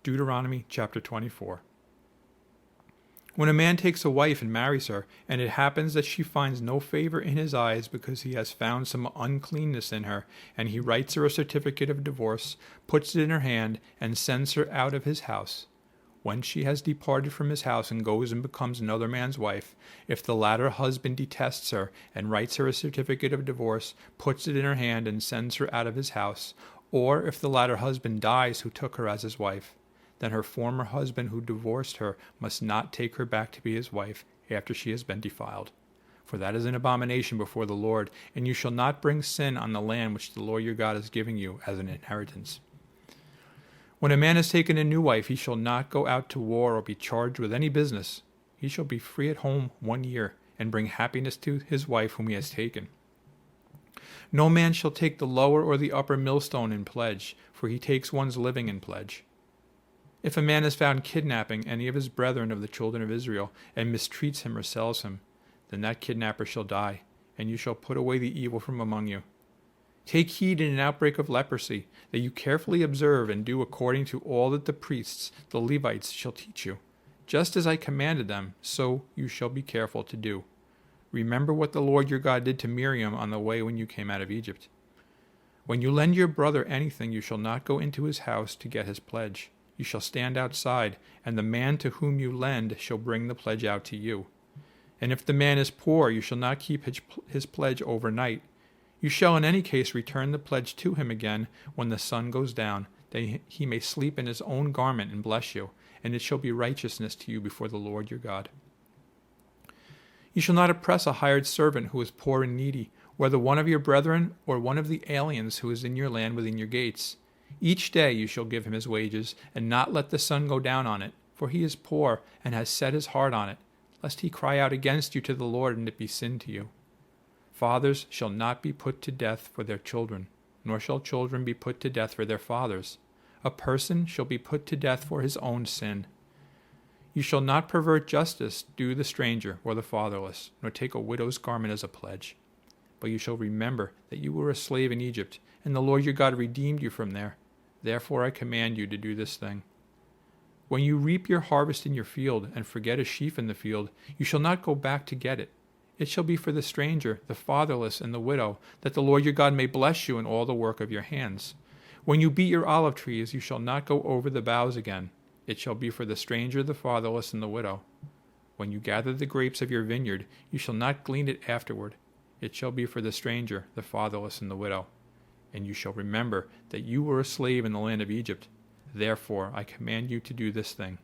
Deuteronomy chapter 24. When a man takes a wife and marries her, and it happens that she finds no favor in his eyes because he has found some uncleanness in her, and he writes her a certificate of divorce, puts it in her hand, and sends her out of his house. When she has departed from his house and goes and becomes another man's wife, if the latter husband detests her and writes her a certificate of divorce, puts it in her hand, and sends her out of his house, or if the latter husband dies who took her as his wife, then her former husband who divorced her must not take her back to be his wife after she has been defiled. For that is an abomination before the Lord, and you shall not bring sin on the land which the Lord your God is giving you as an inheritance. When a man has taken a new wife, he shall not go out to war or be charged with any business. He shall be free at home 1 year, and bring happiness to his wife whom he has taken. No man shall take the lower or the upper millstone in pledge, for he takes one's living in pledge. If a man is found kidnapping any of his brethren of the children of Israel, and mistreats him or sells him, then that kidnapper shall die, and you shall put away the evil from among you. Take heed in an outbreak of leprosy, that you carefully observe and do according to all that the priests, the Levites, shall teach you. Just as I commanded them, so you shall be careful to do. Remember what the Lord your God did to Miriam on the way when you came out of Egypt. When you lend your brother anything, you shall not go into his house to get his pledge. You shall stand outside, and the man to whom you lend shall bring the pledge out to you. And if the man is poor, you shall not keep his pledge overnight. You shall in any case return the pledge to him again when the sun goes down, that he may sleep in his own garment and bless you, and it shall be righteousness to you before the Lord your God. You shall not oppress a hired servant who is poor and needy, whether one of your brethren or one of the aliens who is in your land within your gates. Each day you shall give him his wages, and not let the sun go down on it, for he is poor, and has set his heart on it, lest he cry out against you to the Lord, and it be sin to you. Fathers shall not be put to death for their children, nor shall children be put to death for their fathers. A person shall be put to death for his own sin. You shall not pervert justice due the stranger or the fatherless, nor take a widow's garment as a pledge. But you shall remember that you were a slave in Egypt, and the Lord your God redeemed you from there. Therefore I command you to do this thing. When you reap your harvest in your field, and forget a sheaf in the field, you shall not go back to get it. It shall be for the stranger, the fatherless, and the widow, that the Lord your God may bless you in all the work of your hands. When you beat your olive trees, you shall not go over the boughs again. It shall be for the stranger, the fatherless, and the widow. When you gather the grapes of your vineyard, you shall not glean it afterward. It shall be for the stranger, the fatherless, and the widow. And you shall remember that you were a slave in the land of Egypt. Therefore I command you to do this thing.